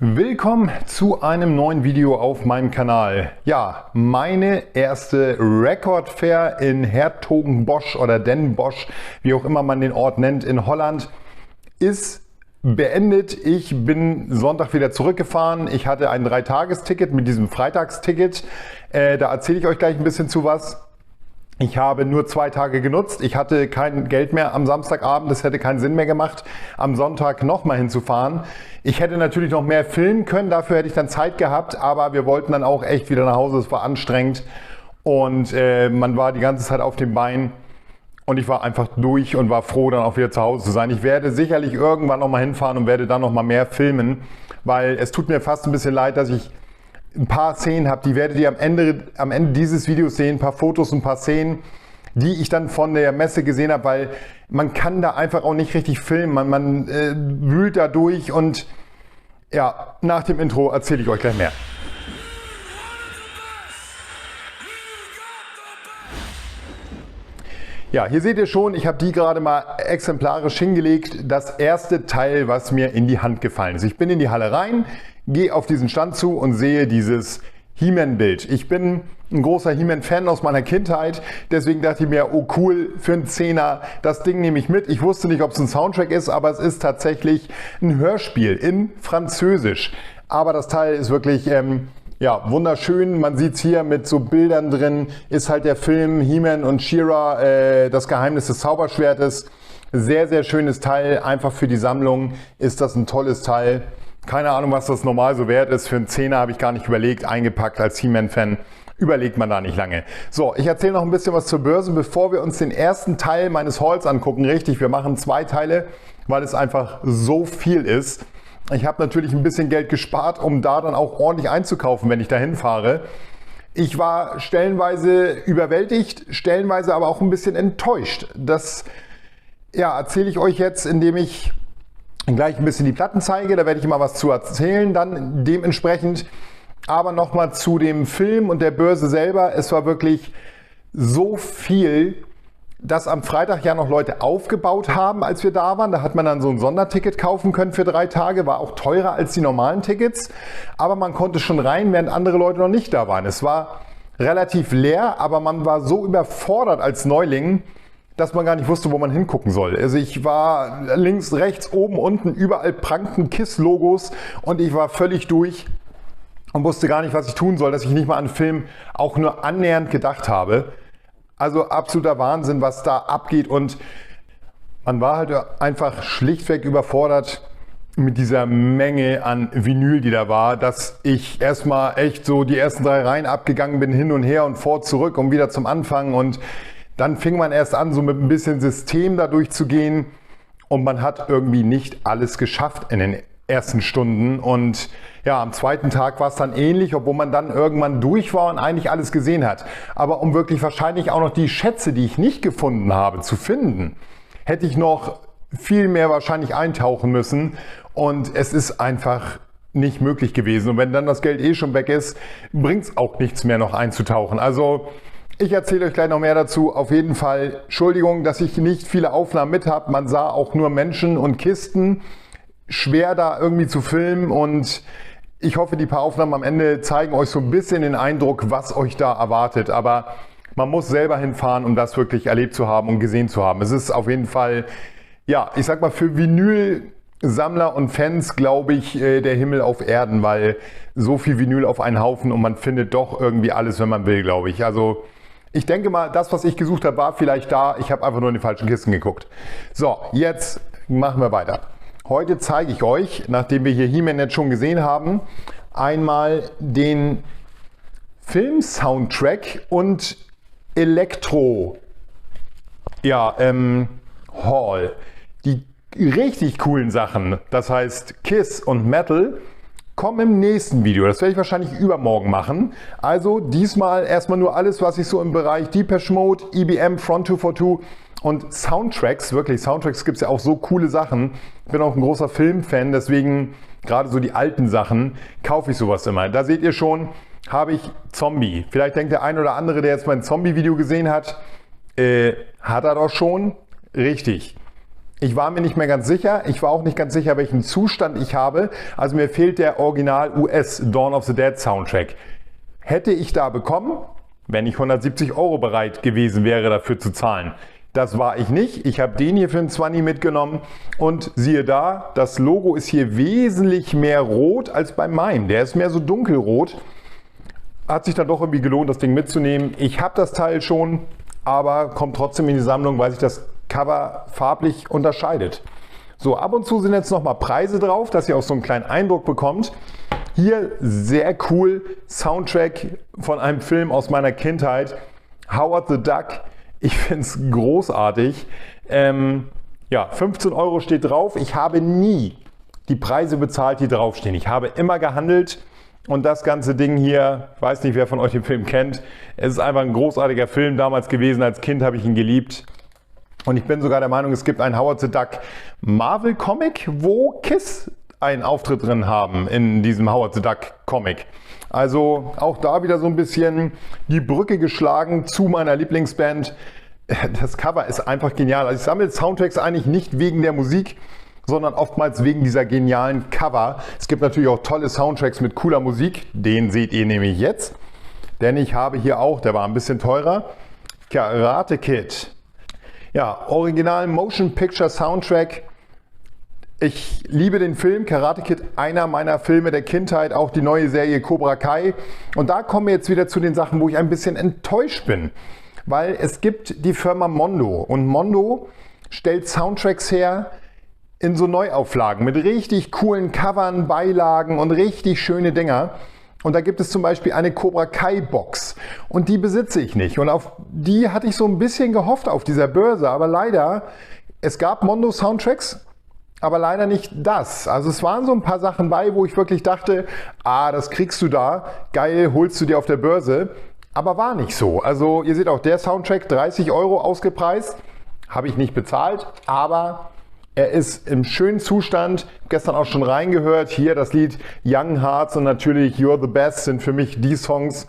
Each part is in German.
Willkommen zu einem neuen Video auf meinem Kanal. Ja, meine erste Record Fair in Hertogenbosch oder Den Bosch, wie auch immer man den Ort nennt, in Holland, ist beendet. Ich bin Sonntag wieder zurückgefahren. Ich hatte ein 3-Tages-Ticket mit diesem Freitagsticket. Da erzähle ich euch gleich ein bisschen zu was. Ich habe nur 2 Tage genutzt. Ich hatte kein Geld mehr am Samstagabend. Es hätte keinen Sinn mehr gemacht, am Sonntag nochmal hinzufahren. Ich hätte natürlich noch mehr filmen können. Dafür hätte ich dann Zeit gehabt. Aber wir wollten dann auch echt wieder nach Hause. Es war anstrengend. Und man war die ganze Zeit auf dem Bein. Und ich war einfach durch und war froh, dann auch wieder zu Hause zu sein. Ich werde sicherlich irgendwann nochmal hinfahren und werde dann nochmal mehr filmen. Weil es tut mir fast ein bisschen leid, dass ich ein paar Szenen habe, die werdet ihr am Ende dieses Videos sehen, ein paar Fotos, ein paar Szenen, die ich dann von der Messe gesehen habe, weil man kann da einfach auch nicht richtig filmen, man wühlt da durch und ja, nach dem Intro erzähle ich euch gleich mehr. Ja, hier seht ihr schon, ich habe die gerade mal exemplarisch hingelegt, das erste Teil, was mir in die Hand gefallen ist. Ich bin in die Halle rein, gehe auf diesen Stand zu und sehe dieses He-Man-Bild. Ich bin ein großer He-Man-Fan aus meiner Kindheit, deswegen dachte ich mir, oh cool, für einen Zehner, das Ding nehme ich mit. Ich wusste nicht, ob es ein Soundtrack ist, aber es ist tatsächlich ein Hörspiel in Französisch. Aber das Teil ist wirklich ja, wunderschön. Man sieht es hier mit so Bildern drin, ist halt der Film He-Man und She-Ra, das Geheimnis des Zauberschwertes. Sehr, sehr schönes Teil, einfach für die Sammlung ist das ein tolles Teil. Keine Ahnung, was das normal so wert ist. Für einen Zehner habe ich gar nicht überlegt, eingepackt als He-Man-Fan. Überlegt man da nicht lange. So, ich erzähle noch ein bisschen was zur Börse, bevor wir uns den ersten Teil meines Hauls angucken. Richtig, wir machen 2 Teile, weil es einfach so viel ist. Ich habe natürlich ein bisschen Geld gespart, um da dann auch ordentlich einzukaufen, wenn ich dahin fahre. Ich war stellenweise überwältigt, stellenweise aber auch ein bisschen enttäuscht. Das ja, erzähle ich euch jetzt, indem ich gleich ein bisschen die Platten zeige. Da werde ich mal was zu erzählen, dann dementsprechend. Aber nochmal zu dem Film und der Börse selber. Es war wirklich so viel, dass am Freitag ja noch Leute aufgebaut haben, als wir da waren. Da hat man dann so ein Sonderticket kaufen können für 3 Tage. War auch teurer als die normalen Tickets. Aber man konnte schon rein, während andere Leute noch nicht da waren. Es war relativ leer, aber man war so überfordert als Neuling, dass man gar nicht wusste, wo man hingucken soll. Also ich war links, rechts, oben, unten, überall prangten KISS-Logos und ich war völlig durch und wusste gar nicht, was ich tun soll, dass ich nicht mal an den Film auch nur annähernd gedacht habe. Also absoluter Wahnsinn, was da abgeht und man war halt einfach schlichtweg überfordert mit dieser Menge an Vinyl, die da war, dass ich erstmal echt so die ersten 3 Reihen abgegangen bin, hin und her und vor, zurück und wieder zum Anfang und dann fing man erst an, so mit ein bisschen System da durchzugehen und man hat irgendwie nicht alles geschafft in den ersten Stunden und ja, am zweiten Tag war es dann ähnlich, obwohl man dann irgendwann durch war und eigentlich alles gesehen hat. Aber um wirklich wahrscheinlich auch noch die Schätze, die ich nicht gefunden habe, zu finden, hätte ich noch viel mehr wahrscheinlich eintauchen müssen und es ist einfach nicht möglich gewesen. Und wenn dann das Geld eh schon weg ist, bringt es auch nichts mehr noch einzutauchen. Also ich erzähle euch gleich noch mehr dazu. Auf jeden Fall, Entschuldigung, dass ich nicht viele Aufnahmen mit habe. Man sah auch nur Menschen und Kisten. Schwer da irgendwie zu filmen und ich hoffe, die paar Aufnahmen am Ende zeigen euch so ein bisschen den Eindruck, was euch da erwartet. Aber man muss selber hinfahren, um das wirklich erlebt zu haben und gesehen zu haben. Es ist auf jeden Fall, ja, ich sag mal, für Vinyl-Sammler und Fans, glaube ich, der Himmel auf Erden, weil so viel Vinyl auf einen Haufen und man findet doch irgendwie alles, wenn man will, glaube ich. Also ich denke mal, das, was ich gesucht habe, war vielleicht da. Ich habe einfach nur in die falschen Kisten geguckt. So, jetzt machen wir weiter. Heute zeige ich euch, nachdem wir hier He-Man jetzt schon gesehen haben, einmal den Film-Soundtrack und Elektro Hall. Die richtig coolen Sachen, das heißt KISS und Metal, kommen im nächsten Video. Das werde ich wahrscheinlich übermorgen machen. Also diesmal erstmal nur alles, was ich so im Bereich Depeche Mode, EBM, Front 242 und Soundtracks, wirklich Soundtracks gibt es ja auch so coole Sachen. Ich bin auch ein großer Filmfan, deswegen gerade so die alten Sachen kaufe ich sowas immer. Da seht ihr schon, habe ich Zombie. Vielleicht denkt der ein oder andere, der jetzt mein Zombie-Video gesehen hat, hat er doch schon. Richtig. Ich war mir nicht mehr ganz sicher. Ich war auch nicht ganz sicher, welchen Zustand ich habe. Also mir fehlt der Original US Dawn of the Dead Soundtrack. Hätte ich da bekommen, wenn ich 170 € bereit gewesen wäre, dafür zu zahlen. Das war ich nicht. Ich habe den hier für einen 20 mitgenommen und siehe da, das Logo ist hier wesentlich mehr rot als bei meinem. Der ist mehr so dunkelrot. Hat sich dann doch irgendwie gelohnt, das Ding mitzunehmen. Ich habe das Teil schon, aber kommt trotzdem in die Sammlung, weil sich das Cover farblich unterscheidet. So, ab und zu sind jetzt nochmal Preise drauf, dass ihr auch so einen kleinen Eindruck bekommt. Hier sehr cool, Soundtrack von einem Film aus meiner Kindheit, Howard the Duck. Ich finde es großartig. Ja, 15 € steht drauf. Ich habe nie die Preise bezahlt, die draufstehen. Ich habe immer gehandelt. Und das ganze Ding hier, ich weiß nicht, wer von euch den Film kennt, es ist einfach ein großartiger Film damals gewesen. Als Kind habe ich ihn geliebt. Und ich bin sogar der Meinung, es gibt einen Howard the Duck Marvel Comic, wo Kiss einen Auftritt drin haben in diesem Howard the Duck Comic. Also auch da wieder so ein bisschen die Brücke geschlagen zu meiner Lieblingsband. Das Cover ist einfach genial. Also ich sammle Soundtracks eigentlich nicht wegen der Musik, sondern oftmals wegen dieser genialen Cover. Es gibt natürlich auch tolle Soundtracks mit cooler Musik. Den seht ihr nämlich jetzt. Denn ich habe hier auch, der war ein bisschen teurer, Karate Kid. Ja, Original Motion Picture Soundtrack. Ich liebe den Film Karate Kid, einer meiner Filme der Kindheit, auch die neue Serie Cobra Kai. Und da kommen wir jetzt wieder zu den Sachen, wo ich ein bisschen enttäuscht bin. Weil es gibt die Firma Mondo und Mondo stellt Soundtracks her in so Neuauflagen mit richtig coolen Covern, Beilagen und richtig schöne Dinger. Und da gibt es zum Beispiel eine Cobra Kai Box und die besitze ich nicht. Und auf die hatte ich so ein bisschen gehofft auf dieser Börse, aber leider, es gab Mondo Soundtracks, aber leider nicht das. Also es waren so ein paar Sachen bei, wo ich wirklich dachte, das kriegst du da, geil, holst du dir auf der Börse. Aber war nicht so. Also ihr seht auch, der Soundtrack 30 € ausgepreist, habe ich nicht bezahlt, aber er ist im schönen Zustand, gestern auch schon reingehört, hier das Lied Young Hearts und natürlich You're the Best sind für mich die Songs.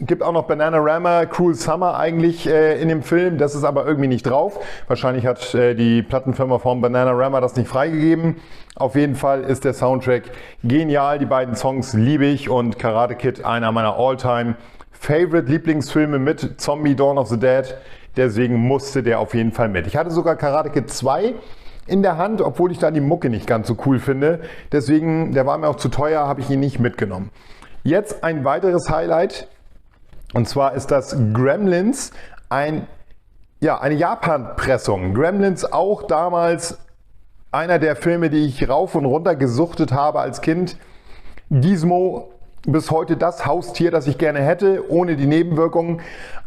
Gibt auch noch Bananarama, Cruel Summer eigentlich in dem Film, das ist aber irgendwie nicht drauf. Wahrscheinlich hat die Plattenfirma von Bananarama das nicht freigegeben. Auf jeden Fall ist der Soundtrack genial, die beiden Songs liebe ich und Karate Kid einer meiner All-Time Favorite Lieblingsfilme mit Zombie Dawn of the Dead, deswegen musste der auf jeden Fall mit. Ich hatte sogar Karate Kid 2 in der Hand, obwohl ich da die Mucke nicht ganz so cool finde. Deswegen, der war mir auch zu teuer, habe ich ihn nicht mitgenommen. Jetzt ein weiteres Highlight. Und zwar ist das Gremlins, eine Japan-Pressung. Gremlins auch damals einer der Filme, die ich rauf und runter gesuchtet habe als Kind. Gizmo, bis heute das Haustier, das ich gerne hätte, ohne die Nebenwirkungen.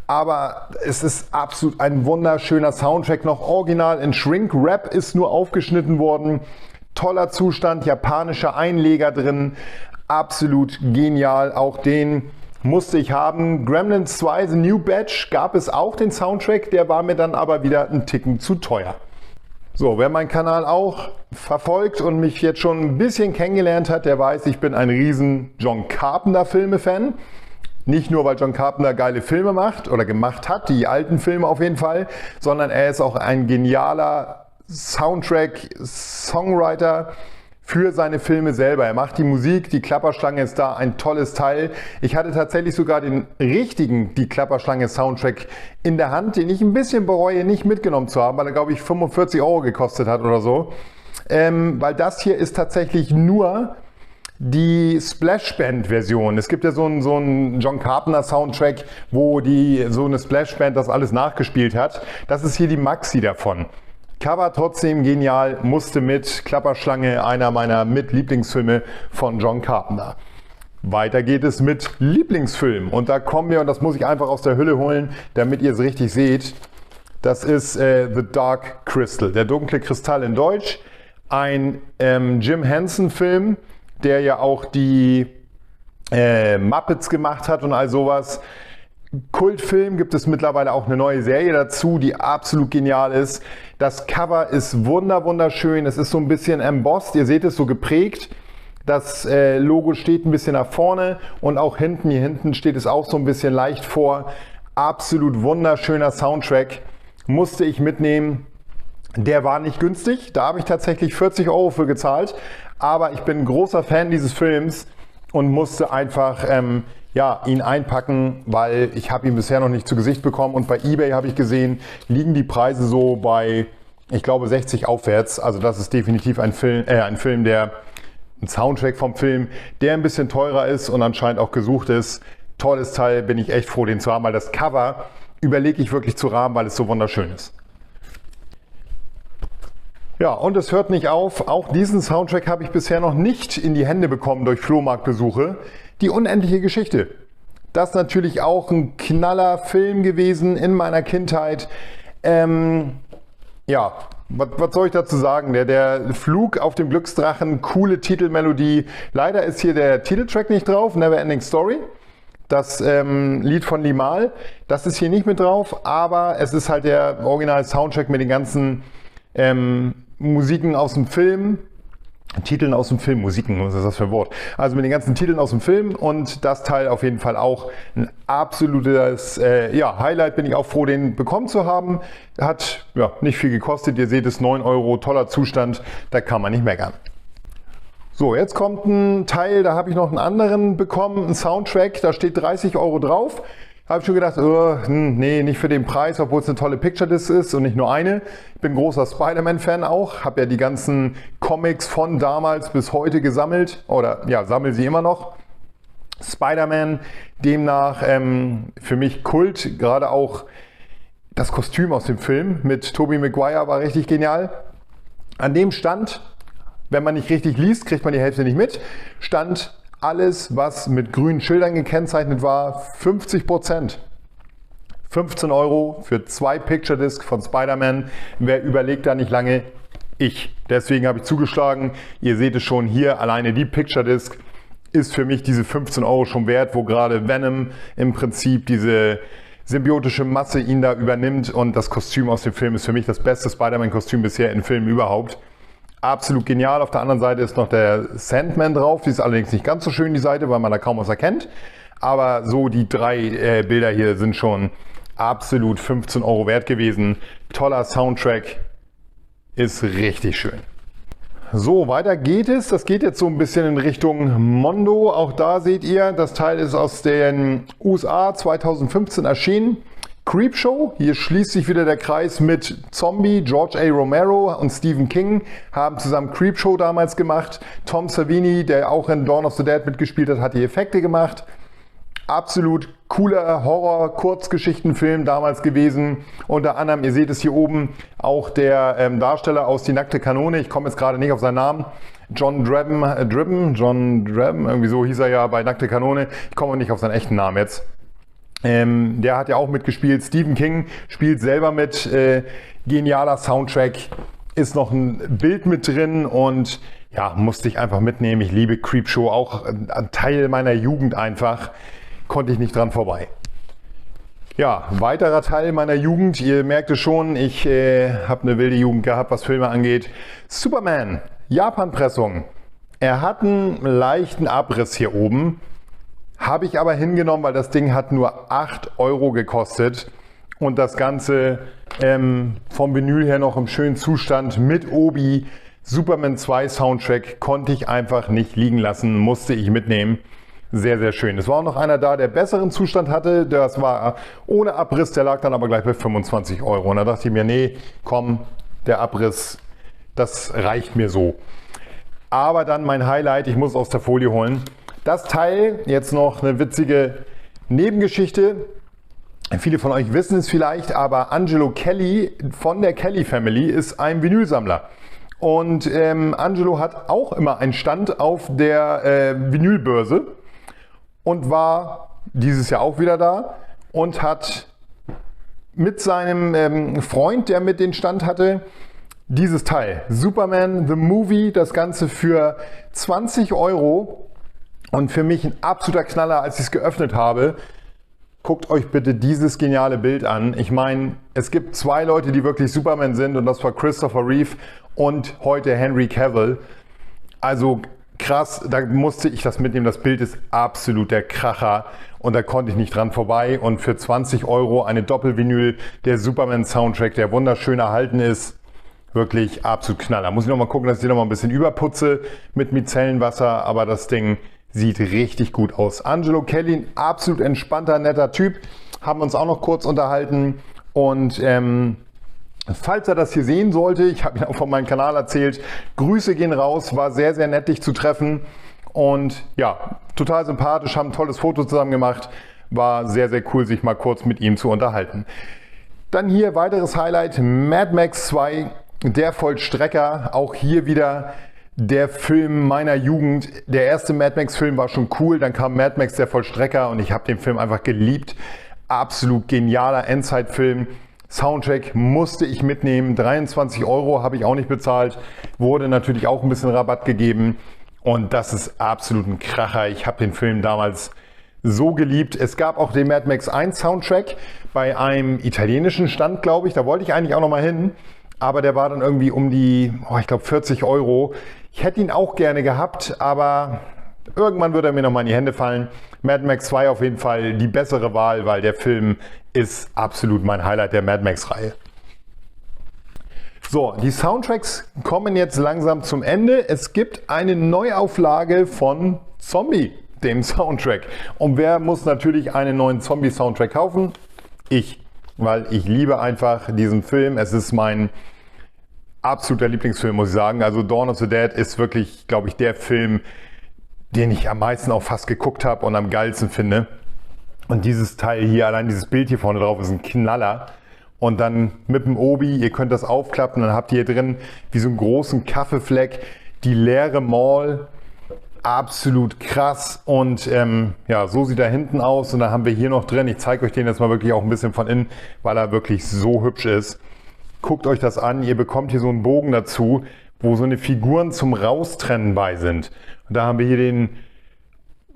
Aber es ist absolut ein wunderschöner Soundtrack, noch original in Shrink Wrap ist nur aufgeschnitten worden. Toller Zustand, japanischer Einleger drin, absolut genial. Auch den musste ich haben. Gremlins 2, The New Batch, gab es auch den Soundtrack, der war mir dann aber wieder ein Ticken zu teuer. So, wer meinen Kanal auch verfolgt und mich jetzt schon ein bisschen kennengelernt hat, der weiß, ich bin ein riesen John Carpenter Filme-Fan. Nicht nur, weil John Carpenter geile Filme macht oder gemacht hat, die alten Filme auf jeden Fall, sondern er ist auch ein genialer Soundtrack-Songwriter für seine Filme selber. Er macht die Musik, die Klapperschlange ist da ein tolles Teil. Ich hatte tatsächlich sogar den richtigen Die Klapperschlange Soundtrack in der Hand, den ich ein bisschen bereue, nicht mitgenommen zu haben, weil er, glaube ich, 45 € gekostet hat oder so. Weil das hier ist tatsächlich nur die Splash-Band-Version. Es gibt ja so einen John Carpenter-Soundtrack, wo so eine Splash-Band das alles nachgespielt hat. Das ist hier die Maxi davon. Cover trotzdem genial, musste mit. Klapperschlange, einer meiner Lieblingsfilme von John Carpenter. Weiter geht es mit Lieblingsfilm. Und da kommen wir, und das muss ich einfach aus der Hülle holen, damit ihr es richtig seht. Das ist The Dark Crystal, der dunkle Kristall in Deutsch. Ein Jim Henson-Film, der ja auch die Muppets gemacht hat und all sowas. Kultfilm, gibt es mittlerweile auch eine neue Serie dazu, die absolut genial ist. Das Cover ist wunderschön, es ist so ein bisschen embossed, ihr seht es so geprägt. Das Logo steht ein bisschen nach vorne und auch hinten, hier hinten steht es auch so ein bisschen leicht vor. Absolut wunderschöner Soundtrack, musste ich mitnehmen. Der war nicht günstig, da habe ich tatsächlich 40 Euro für gezahlt, aber ich bin ein großer Fan dieses Films und musste einfach ja, ihn einpacken, weil ich habe ihn bisher noch nicht zu Gesicht bekommen und bei eBay habe ich gesehen, liegen die Preise so bei, ich glaube 60 aufwärts, also das ist definitiv ein Film, ein Soundtrack vom Film, der ein bisschen teurer ist und anscheinend auch gesucht ist. Tolles Teil, bin ich echt froh, den zu haben, weil das Cover überlege ich wirklich zu rahmen, weil es so wunderschön ist. Ja, und es hört nicht auf. Auch diesen Soundtrack habe ich bisher noch nicht in die Hände bekommen durch Flohmarktbesuche. Die unendliche Geschichte. Das ist natürlich auch ein knaller Film gewesen in meiner Kindheit. Ja, was soll ich dazu sagen? Der Flug auf dem Glücksdrachen, coole Titelmelodie. Leider ist hier der Titeltrack nicht drauf, Neverending Story. Das Lied von Limahl. Das ist hier nicht mit drauf, aber es ist halt der Original-Soundtrack mit den ganzen Musiken aus dem Film, Titeln aus dem Film, Musiken, was ist das für ein Wort? Also mit den ganzen Titeln aus dem Film und das Teil auf jeden Fall auch ein absolutes ja, Highlight. Bin ich auch froh, den bekommen zu haben. Hat ja, nicht viel gekostet, ihr seht es, 9 Euro, toller Zustand, da kann man nicht meckern. So, jetzt kommt ein Teil, da habe ich noch einen anderen bekommen, einen Soundtrack, da steht 30 Euro drauf. Habe ich schon gedacht, nee, nicht für den Preis, obwohl es eine tolle Picture Disc ist und nicht nur eine. Ich bin großer Spider-Man-Fan auch, habe ja die ganzen Comics von damals bis heute gesammelt oder ja, sammle sie immer noch. Spider-Man, demnach für mich Kult, gerade auch das Kostüm aus dem Film mit Tobey Maguire war richtig genial. An dem stand, wenn man nicht richtig liest, kriegt man die Hälfte nicht mit, stand alles, was mit grünen Schildern gekennzeichnet war, 50%. 15 Euro für 2 Picture Discs von Spider-Man. Wer überlegt da nicht lange? Ich. Deswegen habe ich zugeschlagen. Ihr seht es schon hier, alleine die Picture Disc ist für mich diese 15 Euro schon wert, wo gerade Venom im Prinzip diese symbiotische Masse ihn da übernimmt und das Kostüm aus dem Film ist für mich das beste Spider-Man-Kostüm bisher in Filmen überhaupt. Absolut genial. Auf der anderen Seite ist noch der Sandman drauf. Die ist allerdings nicht ganz so schön, die Seite, weil man da kaum was erkennt. Aber so die 3 Bilder hier sind schon absolut 15 Euro wert gewesen. Toller Soundtrack. Ist richtig schön. So, weiter geht es. Das geht jetzt so ein bisschen in Richtung Mondo. Auch da seht ihr, das Teil ist aus den USA 2015 erschienen. Creepshow, hier schließt sich wieder der Kreis mit Zombie. George A. Romero und Stephen King haben zusammen Creepshow damals gemacht. Tom Savini, der auch in Dawn of the Dead mitgespielt hat, hat die Effekte gemacht. Absolut cooler Horror-Kurzgeschichtenfilm damals gewesen. Unter anderem, ihr seht es hier oben, auch der Darsteller aus Die nackte Kanone. Ich komme jetzt gerade nicht auf seinen Namen. John Drabben, irgendwie so hieß er ja bei Nackte Kanone. Ich komme nicht auf seinen echten Namen jetzt. Der hat ja auch mitgespielt. Stephen King spielt selber mit. Genialer Soundtrack. Ist noch ein Bild mit drin und ja, musste ich einfach mitnehmen. Ich liebe Creepshow, auch ein Teil meiner Jugend einfach. Konnte ich nicht dran vorbei. Ja, weiterer Teil meiner Jugend. Ihr merkt es schon, ich habe eine wilde Jugend gehabt, was Filme angeht. Superman, Japan-Pressung. Er hat einen leichten Abriss hier oben. Habe ich aber hingenommen, weil das Ding hat nur 8 Euro gekostet und das Ganze vom Vinyl her noch im schönen Zustand mit Obi. Superman 2 Soundtrack konnte ich einfach nicht liegen lassen, musste ich mitnehmen. Sehr, sehr schön. Es war auch noch einer da, der besseren Zustand hatte. Das war ohne Abriss, der lag dann aber gleich bei 25 Euro. Und da dachte ich mir, nee, komm, der Abriss, das reicht mir so. Aber dann mein Highlight, ich muss es aus der Folie holen. Das Teil, jetzt noch eine witzige Nebengeschichte. Viele von euch wissen es vielleicht, aber Angelo Kelly von der Kelly Family ist ein Vinylsammler. Und Angelo hat auch immer einen Stand auf der Vinylbörse und war dieses Jahr auch wieder da und hat mit seinem Freund, der mit den Stand hatte, dieses Teil, Superman The Movie, das Ganze für 20 Euro. Und für mich ein absoluter Knaller, als ich es geöffnet habe. Guckt euch bitte dieses geniale Bild an. Ich meine, es gibt 2 Leute, die wirklich Superman sind und das war Christopher Reeve und heute Henry Cavill. Also krass, da musste ich das mitnehmen. Das Bild ist absolut der Kracher und da konnte ich nicht dran vorbei. Und für 20 Euro eine Doppelvinyl, der Superman Soundtrack, der wunderschön erhalten ist. wirklich absolut Knaller. Muss ich noch mal gucken, dass ich den noch mal ein bisschen überputze mit Micellenwasser, aber das Ding sieht richtig gut aus. Angelo Kelly, ein absolut entspannter, netter Typ. Haben uns auch noch kurz unterhalten und falls er das hier sehen sollte, ich habe ihn auch von meinem Kanal erzählt, Grüße gehen raus, war sehr, sehr nett, dich zu treffen und ja, total sympathisch, haben ein tolles Foto zusammen gemacht, war sehr, sehr cool, sich mal kurz mit ihm zu unterhalten. Dann hier weiteres Highlight, Mad Max 2, der Vollstrecker, auch hier wieder der Film meiner Jugend. Der erste Mad Max Film war schon cool, dann kam Mad Max, der Vollstrecker und ich habe den Film einfach geliebt. Absolut genialer Endzeitfilm. Soundtrack musste ich mitnehmen, 23 € habe ich auch nicht bezahlt, wurde natürlich auch ein bisschen Rabatt gegeben und das ist absolut ein Kracher. Ich habe den Film damals so geliebt. Es gab auch den Mad Max 1 Soundtrack bei einem italienischen Stand, glaube ich, da wollte ich eigentlich auch noch mal hin, aber der war dann irgendwie um die, ich glaube 40 €. Ich hätte ihn auch gerne gehabt, aber irgendwann wird er mir noch mal in die Hände fallen. Mad Max 2 auf jeden Fall die bessere Wahl, weil der Film ist absolut mein Highlight der Mad Max-Reihe. So, die Soundtracks kommen jetzt langsam zum Ende. Es gibt eine Neuauflage von Zombie, dem Soundtrack. Und wer muss natürlich einen neuen Zombie-Soundtrack kaufen? Ich, weil ich liebe einfach diesen Film. Es ist mein absoluter Lieblingsfilm, muss ich sagen. Also Dawn of the Dead ist wirklich, glaube ich, der Film, den ich am meisten auch fast geguckt habe und am geilsten finde. Und dieses Teil hier, allein dieses Bild hier vorne drauf ist ein Knaller. Und dann mit dem Obi, ihr könnt das aufklappen, dann habt ihr hier drin wie so einen großen Kaffeefleck die leere Mall. Absolut krass. Und ja, so sieht er hinten aus. Und dann haben wir hier noch drin, ich zeige euch den jetzt mal wirklich auch ein bisschen von innen, weil er wirklich so hübsch ist. Guckt euch das an, ihr bekommt hier so einen Bogen dazu, wo so eine Figuren zum Raustrennen bei sind. Und da haben wir hier den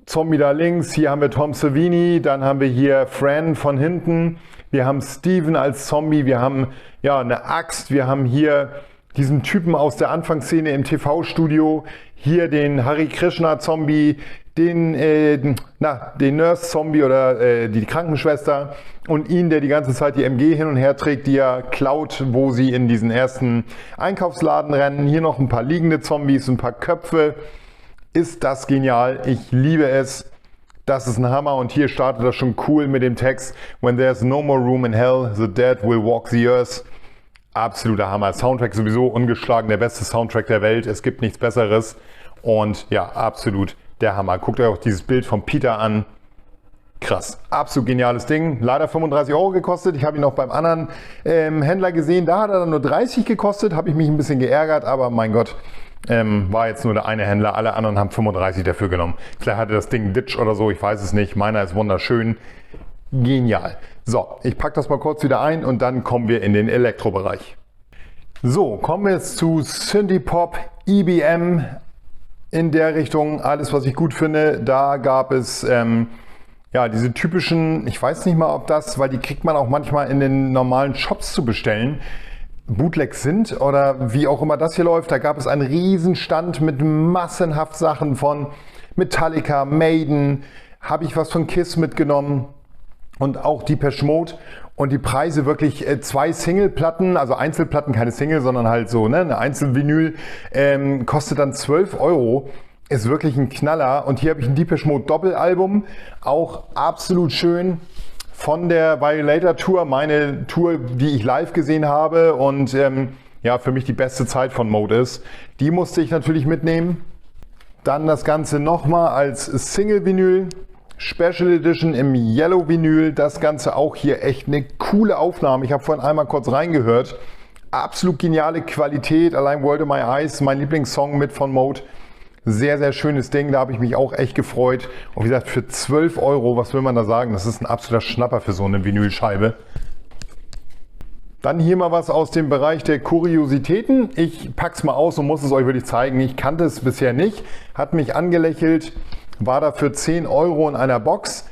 Zombie da links, hier haben wir Tom Savini, dann haben wir hier Fran von hinten, wir haben Steven als Zombie, wir haben ja eine Axt, wir haben hier diesen Typen aus der Anfangsszene im TV-Studio, hier den Hare Krishna Zombie, den Nurse-Zombie oder die Krankenschwester und ihn, der die ganze Zeit die MG hin und her trägt, die er klaut, wo sie in diesen ersten Einkaufsladen rennen. Hier noch ein paar liegende Zombies, ein paar Köpfe. Ist das genial. Ich liebe es. Das ist ein Hammer und hier startet das schon cool mit dem Text When there's no more room in hell, the dead will walk the earth. Absoluter Hammer. Soundtrack sowieso ungeschlagen, der beste Soundtrack der Welt. Es gibt nichts Besseres und ja, absolut der Hammer. Guckt euch auch dieses Bild von Peter an. Krass. Absolut geniales Ding. Leider 35 € gekostet. Ich habe ihn auch beim anderen Händler gesehen. Da hat er dann nur 30 gekostet. Habe ich mich ein bisschen geärgert, aber mein Gott, war jetzt nur der eine Händler. Alle anderen haben 35 dafür genommen. Vielleicht hatte das Ding Ditch oder so. Ich weiß es nicht. Meiner ist wunderschön. Genial. So, ich packe das mal kurz wieder ein und dann kommen wir in den Elektrobereich. So, kommen wir jetzt zu Synthie-Pop, EBM. In der Richtung, alles was ich gut finde, da gab es ja diese typischen, ich weiß nicht mal ob das, weil die kriegt man auch manchmal in den normalen Shops zu bestellen, Bootlegs sind oder wie auch immer das hier läuft. Da gab es einen Riesenstand mit massenhaft Sachen von Metallica, Maiden, habe ich was von Kiss mitgenommen und auch Depeche Mode. Und die Preise wirklich 2 Singleplatten, also Einzelplatten, keine Single, sondern halt so eine Einzelvinyl, kostet dann 12 €. Ist wirklich ein Knaller. Und hier habe ich ein Depeche Mode Doppelalbum, auch absolut schön von der Violator Tour, meine Tour, die ich live gesehen habe und ja, für mich die beste Zeit von Mode ist. Die musste ich natürlich mitnehmen. Dann das Ganze nochmal als Single-Vinyl. Special Edition im Yellow Vinyl, das Ganze auch hier echt eine coole Aufnahme. Ich habe vorhin einmal kurz reingehört. Absolut geniale Qualität, allein World of My Eyes, mein Lieblingssong mit von Mode. Sehr, sehr schönes Ding, da habe ich mich auch echt gefreut. Und wie gesagt, für 12 €, was will man da sagen? Das ist ein absoluter Schnapper für so eine Vinylscheibe. Dann hier mal was aus dem Bereich der Kuriositäten. Ich pack's mal aus und muss es euch wirklich zeigen. Ich kannte es bisher nicht, hat mich angelächelt. War da für 10 € in einer Box,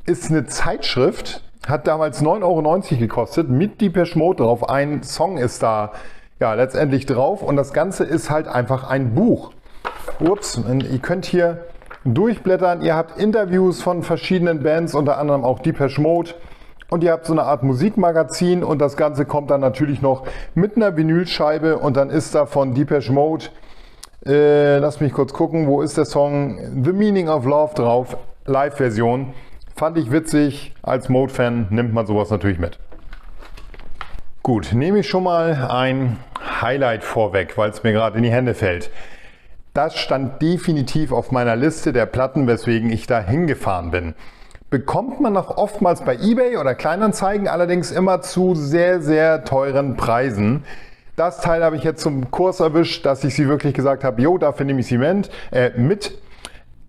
ist eine Zeitschrift, hat damals 9,90 € gekostet, mit Depeche Mode drauf. Ein Song ist da ja letztendlich drauf und das Ganze ist halt einfach ein Buch. Ups, und ihr könnt hier durchblättern, ihr habt Interviews von verschiedenen Bands, unter anderem auch Depeche Mode Und ihr habt so eine Art Musikmagazin und das Ganze kommt dann natürlich noch mit einer Vinylscheibe und dann ist da von Depeche Mode, lass mich kurz gucken, wo ist der Song? The Meaning of Love drauf, Live-Version. Fand ich witzig, als Mode-Fan nimmt man sowas natürlich mit. Gut, nehme ich schon mal ein Highlight vorweg, weil es mir gerade in die Hände fällt. Das stand definitiv auf meiner Liste der Platten, weswegen ich da hingefahren bin. Bekommt man noch oftmals bei eBay oder Kleinanzeigen, allerdings immer zu sehr, sehr teuren Preisen. Das Teil habe ich jetzt zum Kurs erwischt, dass ich sie wirklich gesagt habe, jo, dafür nehme ich sie mit.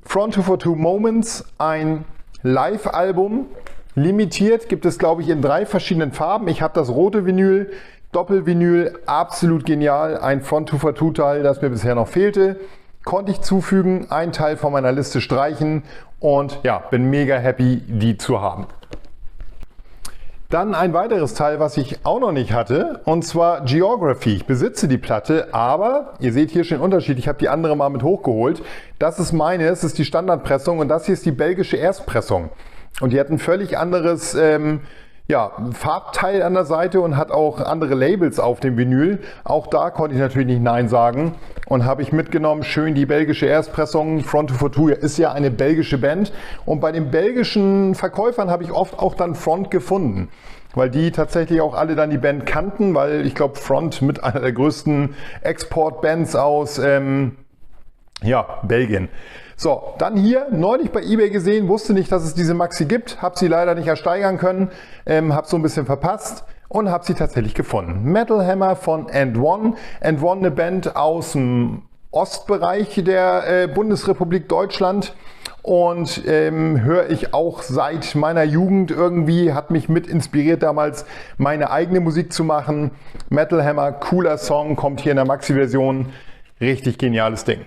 Front 242 Moments, ein Live-Album, limitiert, gibt es glaube ich in 3 verschiedenen Farben. Ich habe das rote Vinyl, Doppelvinyl, absolut genial, ein Front 242 Teil, das mir bisher noch fehlte. Konnte ich zufügen, ein Teil von meiner Liste streichen und ja, bin mega happy, die zu haben. Dann ein weiteres Teil, was ich auch noch nicht hatte, und zwar Geography. Ich besitze die Platte, aber ihr seht hier schon den Unterschied. Ich habe die andere mal mit hochgeholt. Das ist meine, das ist die Standardpressung und das hier ist die belgische Erstpressung. Und die hat ein völlig anderes Farbteil an der Seite und hat auch andere Labels auf dem Vinyl. Auch da konnte ich natürlich nicht Nein sagen und habe ich mitgenommen, schön die belgische Erstpressung. Front 242 ist ja eine belgische Band und bei den belgischen Verkäufern habe ich oft auch dann Front gefunden, weil die tatsächlich auch alle dann die Band kannten, weil ich glaube Front mit einer der größten Exportbands aus Belgien. So, dann hier, neulich bei eBay gesehen, wusste nicht, dass es diese Maxi gibt, habe sie leider nicht ersteigern können, habe so ein bisschen verpasst und habe sie tatsächlich gefunden. Metal Hammer von And1. And1, eine Band aus dem Ostbereich der Bundesrepublik Deutschland und höre ich auch seit meiner Jugend irgendwie, hat mich mit inspiriert damals meine eigene Musik zu machen. Metal Hammer, cooler Song, kommt hier in der Maxi-Version, richtig geniales Ding.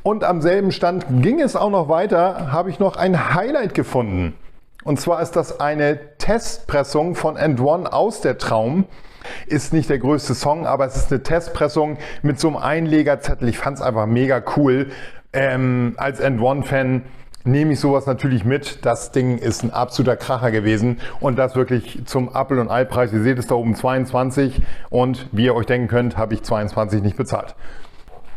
Und am selben Stand ging es auch noch weiter, habe ich noch ein Highlight gefunden. Und zwar ist das eine Testpressung von And1 aus der Traum. Ist nicht der größte Song, aber es ist eine Testpressung mit so einem Einlegerzettel. Ich fand es einfach mega cool. Als And1-Fan nehme ich sowas natürlich mit. Das Ding ist ein absoluter Kracher gewesen und das wirklich zum Apfel- und Ei-Preis. Ihr seht es da oben 22 und wie ihr euch denken könnt, habe ich 22 nicht bezahlt.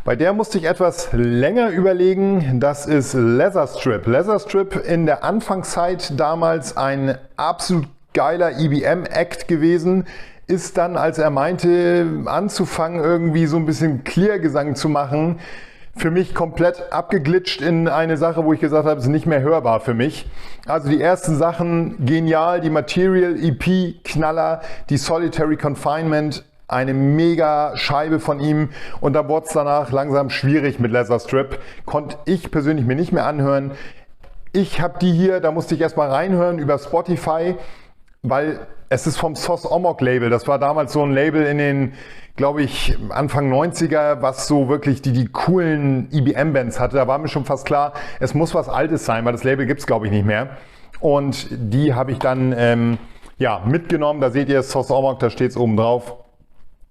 Bei der musste ich etwas länger überlegen. Das ist Leatherstrip. Leatherstrip in der Anfangszeit damals ein absolut geiler EBM-Act gewesen. Ist dann, als er meinte, anzufangen, irgendwie so ein bisschen Clear-Gesang zu machen, für mich komplett abgeglitscht in eine Sache, wo ich gesagt habe, es ist nicht mehr hörbar für mich. Also die ersten Sachen genial, die Material EP, Knaller, die Solitary Confinement, eine mega Scheibe von ihm und da wurde es danach langsam schwierig mit Leatherstrip. Konnte ich persönlich mir nicht mehr anhören. Ich habe die hier, da musste ich erstmal reinhören über Spotify, weil es ist vom Sos Omok Label. Das war damals so ein Label in den, glaube ich, Anfang 90er, was so wirklich die coolen EBM-Bands hatte. Da war mir schon fast klar, es muss was Altes sein, weil das Label gibt es, glaube ich, nicht mehr. Und die habe ich dann mitgenommen. Da seht ihr Sos Omok, da steht es oben drauf.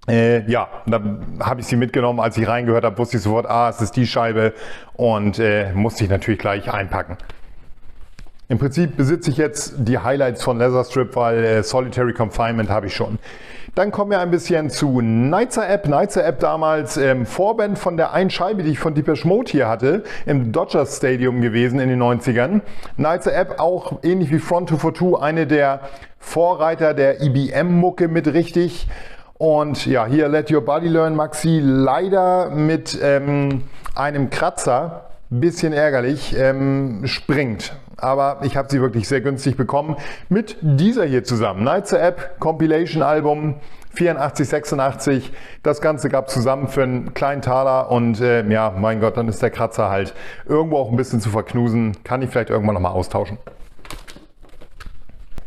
Dann habe ich sie mitgenommen, als ich reingehört habe, wusste ich sofort, es ist die Scheibe und musste ich natürlich gleich einpacken. Im Prinzip besitze ich jetzt die Highlights von Leatherstrip, weil Solitary Confinement habe ich schon. Dann kommen wir ein bisschen zu Nitzer Ebb. Nitzer Ebb damals Vorband von der einen Scheibe, die ich von Depeche Mode hier hatte, im Dodgers Stadium gewesen in den 90ern. Nitzer Ebb auch ähnlich wie Front 242 eine der Vorreiter der EBM-Mucke mit richtig. Und ja, hier Let Your Body Learn Maxi, leider mit einem Kratzer, bisschen ärgerlich, springt. Aber ich habe sie wirklich sehr günstig bekommen mit dieser hier zusammen. Nitzer Ebb Compilation Album 84, 86. Das Ganze gab es zusammen für einen kleinen Taler und mein Gott, dann ist der Kratzer halt irgendwo auch ein bisschen zu verknusen. Kann ich vielleicht irgendwann nochmal austauschen.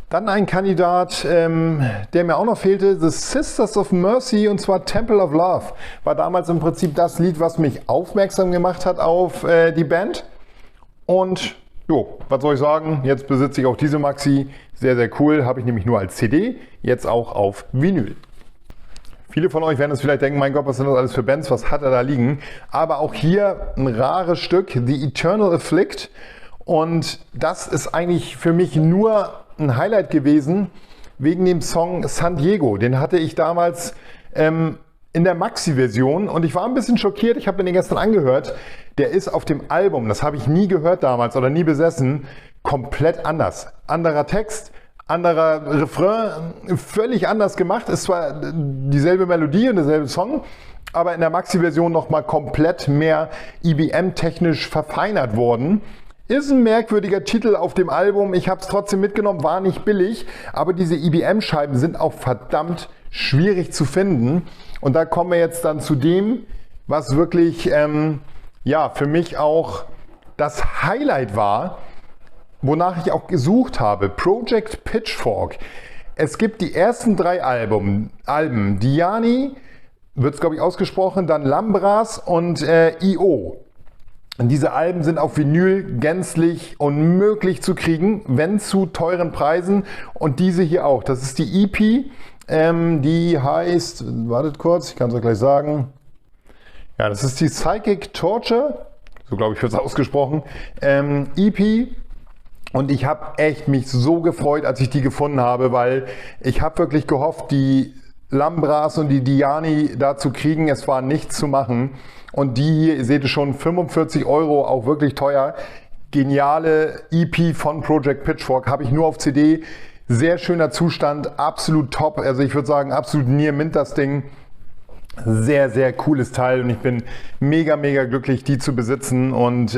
Dann ein Kandidat, der mir auch noch fehlte, The Sisters of Mercy, und zwar Temple of Love. War damals im Prinzip das Lied, was mich aufmerksam gemacht hat auf die Band. Und was soll ich sagen, jetzt besitze ich auch diese Maxi. Sehr, sehr cool, habe ich nämlich nur als CD, jetzt auch auf Vinyl. Viele von euch werden es vielleicht denken, mein Gott, was sind das alles für Bands, was hat er da liegen? Aber auch hier ein rares Stück, The Eternal Afflict. Und das ist eigentlich für mich nur ein Highlight gewesen wegen dem Song San Diego. Den hatte ich damals in der Maxi-Version und ich war ein bisschen schockiert. Ich habe mir den gestern angehört. Der ist auf dem Album, das habe ich nie gehört damals oder nie besessen, komplett anders. Anderer Text, anderer Refrain, völlig anders gemacht. Ist zwar dieselbe Melodie und derselbe Song, aber in der Maxi-Version nochmal komplett mehr EBM-technisch verfeinert worden. Ist ein merkwürdiger Titel auf dem Album. Ich habe es trotzdem mitgenommen, war nicht billig, aber diese EBM-Scheiben sind auch verdammt schwierig zu finden. Und da kommen wir jetzt dann zu dem, was wirklich ja, für mich auch das Highlight war, wonach ich auch gesucht habe. Project Pitchfork. Es gibt die ersten 3 Alben. Diani, wird es glaube ich ausgesprochen, dann Lambras und I.O. Und diese Alben sind auf Vinyl gänzlich unmöglich zu kriegen, wenn zu teuren Preisen. Und diese hier auch. Das ist die EP, die heißt, wartet kurz, ich kann es euch gleich sagen. Ja, das ist die Psychic Torture, so glaube ich wird es ausgesprochen, EP. Und ich habe echt mich so gefreut, als ich die gefunden habe, weil ich habe wirklich gehofft, die Lambras und die Diani da zu kriegen. Es war nichts zu machen. Und die hier, ihr seht es schon, 45 €, auch wirklich teuer. Geniale EP von Project Pitchfork, habe ich nur auf CD. Sehr schöner Zustand, absolut top. Also ich würde sagen, absolut near mint das Ding. Sehr, sehr cooles Teil und ich bin mega, mega glücklich, die zu besitzen. Und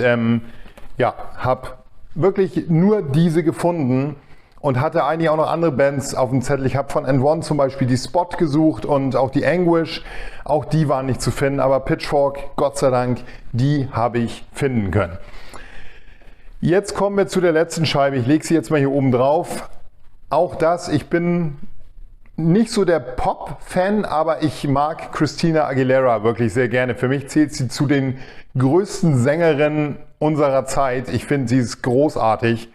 ja, habe wirklich nur diese gefunden. Und hatte eigentlich auch noch andere Bands auf dem Zettel. Ich habe von N1 zum Beispiel die Spot gesucht und auch die Anguish. Auch die waren nicht zu finden, aber Pitchfork, Gott sei Dank, die habe ich finden können. Jetzt kommen wir zu der letzten Scheibe. Ich lege sie jetzt mal hier oben drauf. Auch das, ich bin nicht so der Pop-Fan, aber ich mag Christina Aguilera wirklich sehr gerne. Für mich zählt sie zu den größten Sängerinnen unserer Zeit. Ich finde, sie ist großartig.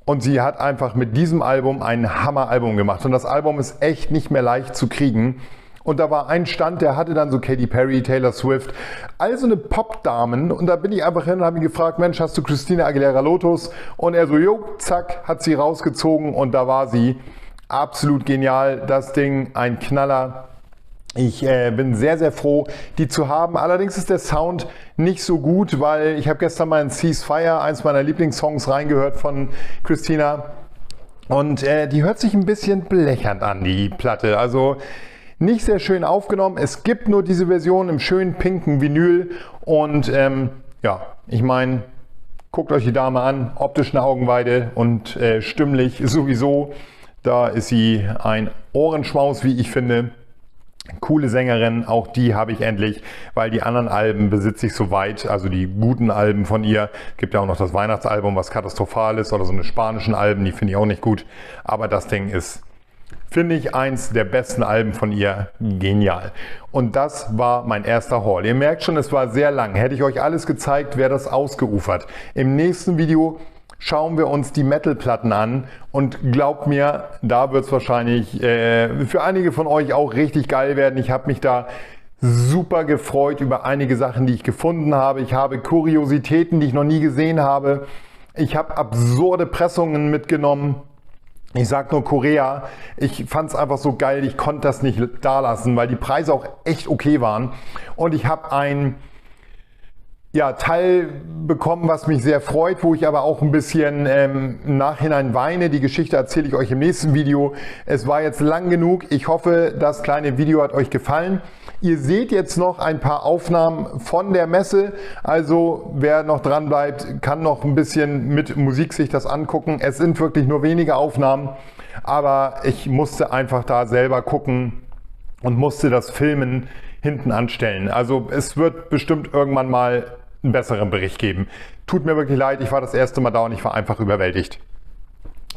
Und sie hat einfach mit diesem Album ein Hammer-Album gemacht. Und das Album ist echt nicht mehr leicht zu kriegen. Und da war ein Stand, der hatte dann so Katy Perry, Taylor Swift, also eine Pop-Damen. Und da bin ich einfach hin und habe ihn gefragt, Mensch, hast du Christina Aguilera Lotus? Und er so, jo, zack, hat sie rausgezogen und da war sie. Absolut genial, das Ding, ein Knaller. Ich bin sehr, sehr froh, die zu haben. Allerdings ist der Sound nicht so gut, weil ich habe gestern mal in Ceasefire, eins meiner Lieblingssongs, reingehört von Christina. Und die hört sich ein bisschen blechern an, die Platte. Also nicht sehr schön aufgenommen. Es gibt nur diese Version im schönen pinken Vinyl. Und ja, ich meine, guckt euch die Dame an. Optisch eine Augenweide und stimmlich sowieso. Da ist sie ein Ohrenschmaus, wie ich finde. Coole Sängerin, auch die habe ich endlich, weil die anderen Alben besitze ich soweit, also die guten Alben von ihr. Gibt ja auch noch das Weihnachtsalbum, was katastrophal ist, oder so eine spanischen Alben, die finde ich auch nicht gut. Aber das Ding ist, finde ich, eins der besten Alben von ihr. Genial. Und das war mein erster Haul. Ihr merkt schon, es war sehr lang. Hätte ich euch alles gezeigt, wäre das ausgeufert. Im nächsten Video schauen wir uns die Metal-Platten an und glaubt mir, da wird es wahrscheinlich für einige von euch auch richtig geil werden. Ich habe mich da super gefreut über einige Sachen, die ich gefunden habe. Ich habe Kuriositäten, die ich noch nie gesehen habe. Ich habe absurde Pressungen mitgenommen. Ich sag nur Korea. Ich fand es einfach so geil, ich konnte das nicht da lassen, weil die Preise auch echt okay waren. Und ich habe ein Teil bekommen, was mich sehr freut, wo ich aber auch ein bisschen im Nachhinein weine. Die Geschichte erzähle ich euch im nächsten Video. Es war jetzt lang genug. Ich hoffe, das kleine Video hat euch gefallen. Ihr seht jetzt noch ein paar Aufnahmen von der Messe. Also wer noch dran bleibt, kann noch ein bisschen mit Musik sich das angucken. Es sind wirklich nur wenige Aufnahmen, aber ich musste einfach da selber gucken und musste das Filmen hinten anstellen. Also es wird bestimmt irgendwann mal einen besseren Bericht geben. Tut mir wirklich leid, ich war das erste Mal da und ich war einfach überwältigt.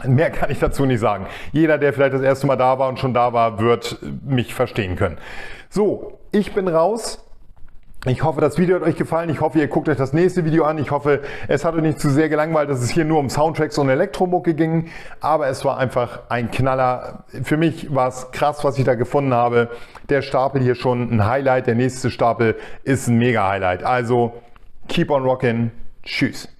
Mehr kann ich dazu nicht sagen. Jeder, der vielleicht das erste Mal da war und schon da war, wird mich verstehen können. So, ich bin raus. Ich hoffe, das Video hat euch gefallen. Ich hoffe, ihr guckt euch das nächste Video an. Ich hoffe, es hat euch nicht zu sehr gelangweilt, dass es hier nur um Soundtracks und Elektromucke ging. Aber es war einfach ein Knaller. Für mich war es krass, was ich da gefunden habe. Der Stapel hier schon ein Highlight. Der nächste Stapel ist ein Mega-Highlight. Also, keep on rockin'. Tschüss.